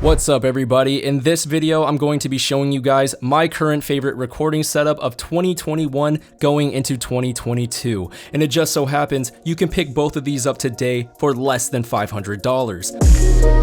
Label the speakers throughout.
Speaker 1: What's up everybody? In this video, I'm going to be showing you guys my current favorite recording setup of 2021 going into 2022. And it just so happens you can pick both of these up today for less than $500.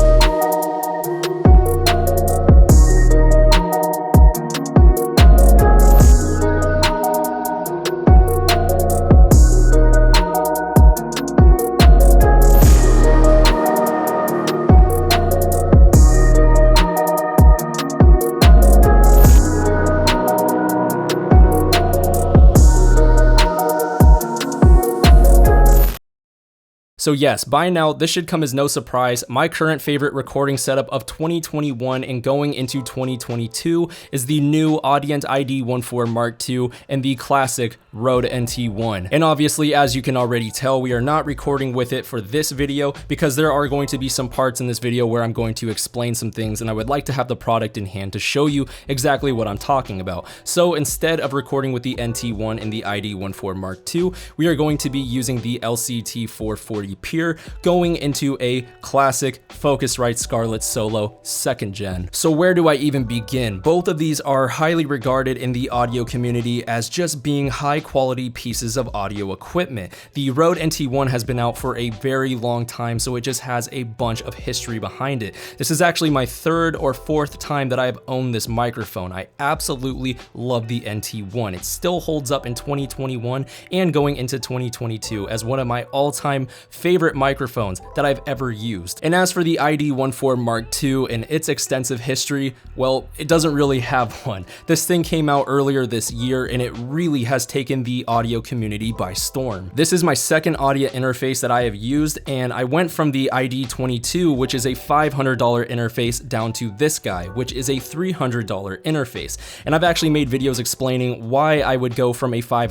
Speaker 1: So yes, by now, this should come as no surprise. My current favorite recording setup of 2021 and going into 2022 is the new Audient iD14MKII and the classic Rode NT1. And obviously, as you can already tell, we are not recording with it for this video because there are going to be some parts in this video where I'm going to explain some things and I would like to have the product in hand to show you exactly what I'm talking about. So instead of recording with the NT1 and the iD14MKII, we are going to be using the LCT440 Pure going into a classic Focusrite Scarlett Solo 2nd gen. So where do I even begin? Both of these are highly regarded in the audio community as just being high quality pieces of audio equipment. The Rode NT1 has been out for a very long time, so it just has a bunch of history behind it. This is actually my 3rd or 4th time that I've owned this microphone. I absolutely love the NT1. It still holds up in 2021 and going into 2022 as one of my all-time favorite microphones that I've ever used. And as for the iD14MKII and its extensive history, well, it doesn't really have one. This thing came out earlier this year and it really has taken the audio community by storm. This is my 2nd audio interface that I have used, and I went from the iD22, which is a $500 interface, down to this guy, which is a $300 interface. And I've actually made videos explaining why I would go from a $500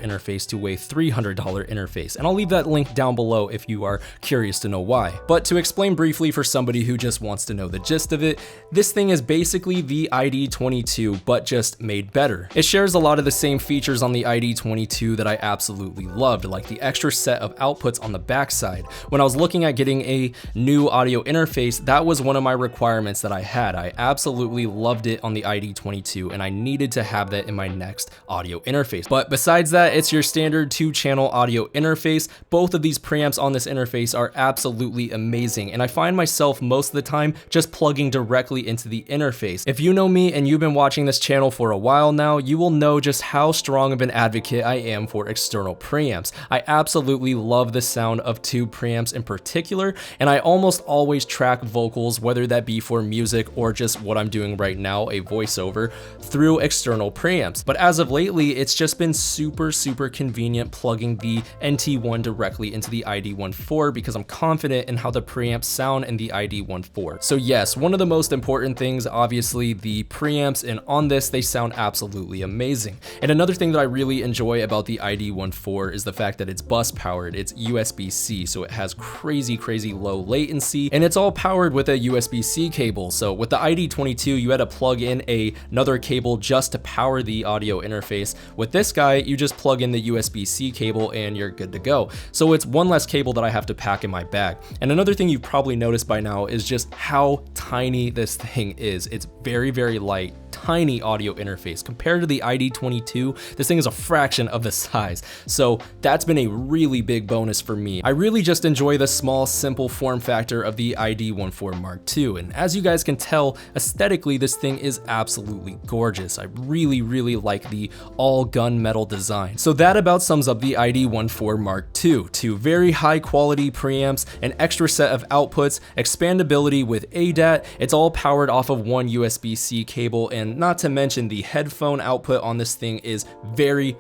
Speaker 1: interface to a $300 interface, and I'll leave that link down below if you are curious to know why. But to explain briefly for somebody who just wants to know the gist of it, this thing is basically the iD22 but just made better. It shares a lot of the same features on the iD22 that I absolutely loved, like the extra set of outputs on the backside. When I was looking at getting a new audio interface, that was one of my requirements that I had. I absolutely loved it on the iD22 and I needed to have that in my next audio interface. But besides that, it's your standard 2-channel audio interface. Both of these preamps on this interface are absolutely amazing, and I find myself most of the time just plugging directly into the interface. If you know me and you've been watching this channel for a while now, you will know just how strong of an advocate I am for external preamps. I absolutely love the sound of tube preamps in particular, and I almost always track vocals, whether that be for music or just what I'm doing right now, a voiceover, through external preamps. But as of lately, it's just been super convenient plugging the NT1 directly into the iD14 because I'm confident in how the preamps sound in the iD14. So yes, one of the most important things, obviously the preamps, and on this they sound absolutely amazing. And another thing that I really enjoy about the iD14 is the fact that it's bus powered. It's USB-C, so it has crazy low latency, and it's all powered with a USB-C cable. So with the iD22, you had to plug in another cable just to power the audio interface. With this guy, you just plug in the USB-C cable and you're good to go. So it's one less cable that I have to pack in my bag. And another thing you've probably noticed by now is just how tiny this thing is. It's very light, tiny audio interface. Compared to the iD22, this thing is a fraction of the size. So that's been a really big bonus for me. I really just enjoy the small, simple form factor of the iD14MKII. And as you guys can tell, aesthetically, this thing is absolutely gorgeous. I really like the all gunmetal design. So that about sums up the iD14MKII. 2 very high quality preamps, an extra set of outputs, expandability with ADAT. It's all powered off of one USB-C cable, and not to mention the headphone output on this thing is very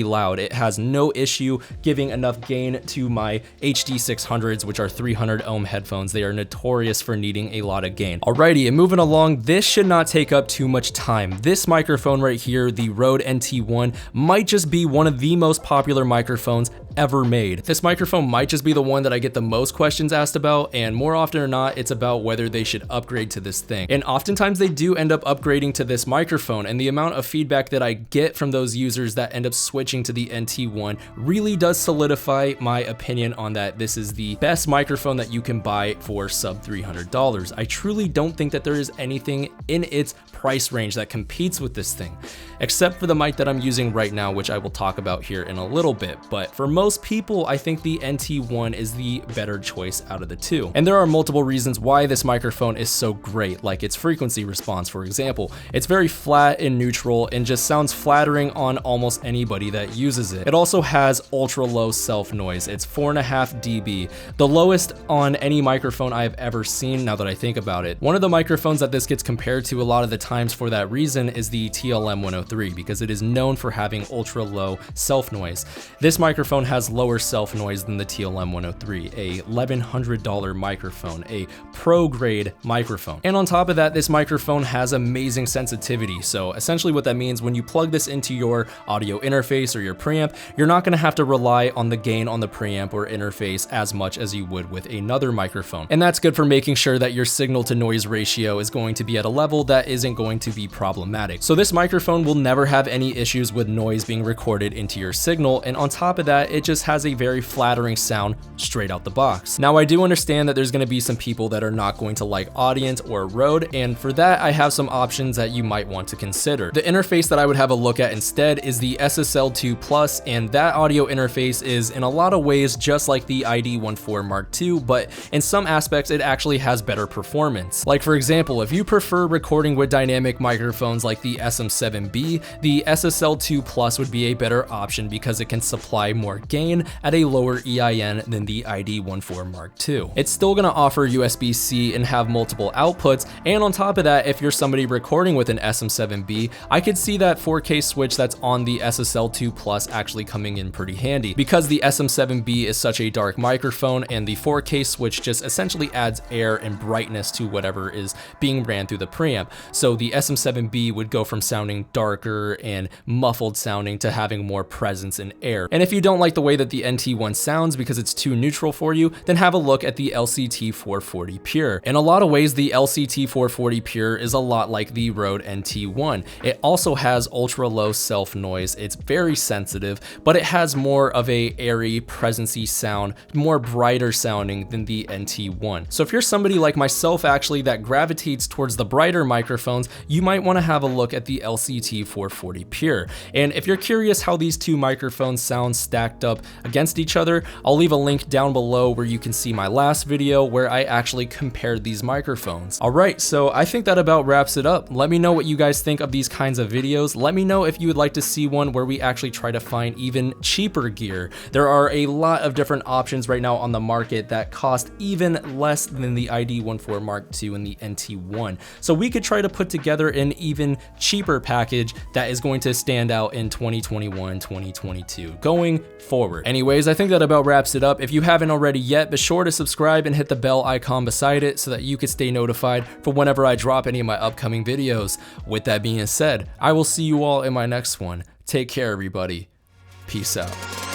Speaker 1: loud. It has no issue giving enough gain to my HD600s, which are 300 ohm headphones. They are notorious for needing a lot of gain. Alrighty, and moving along, this should not take up too much time. This microphone right here, the Rode NT1, might just be one of the most popular microphones ever made. This microphone might just be the one that I get the most questions asked about, and more often or not, it's about whether they should upgrade to this thing. And oftentimes they do end up upgrading to this microphone, and the amount of feedback that I get from those users that end up switching to the NT1 really does solidify my opinion on that this is the best microphone that you can buy for sub $300. I truly don't think that there is anything in its price range that competes with this thing, except for the mic that I'm using right now, which I will talk about here in a little bit. But for most people, I think the NT1 is the better choice out of the two. And there are multiple reasons why this microphone is so great, like its frequency response, for example. It's very flat and neutral and just sounds flattering on almost anybody that uses it. It also has ultra low self noise. It's 4.5 dB, the lowest on any microphone I've ever seen now that I think about it. One of the microphones that this gets compared to a lot of the times for that reason is the TLM103, because it is known for having ultra low self noise. This microphone has lower self noise than the TLM103, a $1,100 microphone, a pro grade microphone. And on top of that, this microphone has amazing sensitivity. So essentially what that means, when you plug this into your audio interface or your preamp, you're not gonna have to rely on the gain on the preamp or interface as much as you would with another microphone. And that's good for making sure that your signal to noise ratio is going to be at a level that isn't going to be problematic. So this microphone will never have any issues with noise being recorded into your signal, and on top of that, it just has a very flattering sound straight out the box. Now I do understand that there's going to be some people that are not going to like Audient or Rode, and for that I have some options that you might want to consider. The interface that I would have a look at instead is the SSL2 Plus, and that audio interface is in a lot of ways just like the iD14 Mark II, but in some aspects it actually has better performance. Like for example, if you prefer recording with dynamic microphones like the SM7B, the SSL2 Plus would be a better option because it can supply more gain at a lower EIN than the iD14 Mark II. It's still going to offer USB-C and have multiple outputs, and on top of that, if you're somebody recording with an SM7B, I could see that 4K switch that's on the SSL2 Plus actually coming in pretty handy, because the SM7B is such a dark microphone and the 4K switch just essentially adds air and brightness to whatever is being ran through the preamp. So the SM7B would go from sounding darker and muffled sounding to having more presence and air. And if you don't like the way that the NT1 sounds because it's too neutral for you, then have a look at the LCT440 Pure. In a lot of ways, the LCT440 Pure is a lot like the Rode NT1. It also has ultra low self noise. It's very sensitive, but it has more of a airy, presency sound, more brighter sounding than the NT1. So if you're somebody like myself actually that gravitates towards the brighter microphones, you might want to have a look at the LCT440 Pure. And if you're curious how these two microphones sound stacked up against each other, I'll leave a link down below where you can see my last video where I actually compared these microphones. Alright, so I think that about wraps it up. Let me know what you guys think of these kinds of videos. Let me know if you would like to see one where we actually try to find even cheaper gear. There are a lot of different options right now on the market that cost even less than the iD14 Mark II and the NT1. So we could try to put together an even cheaper package that is going to stand out in 2021, 2022 going forward. Anyways, I think that about wraps it up. If you haven't already yet, be sure to subscribe and hit the bell icon beside it so that you can stay notified for whenever I drop any of my upcoming videos. With that being said, I will see you all in my next one. Take care, everybody. Peace out.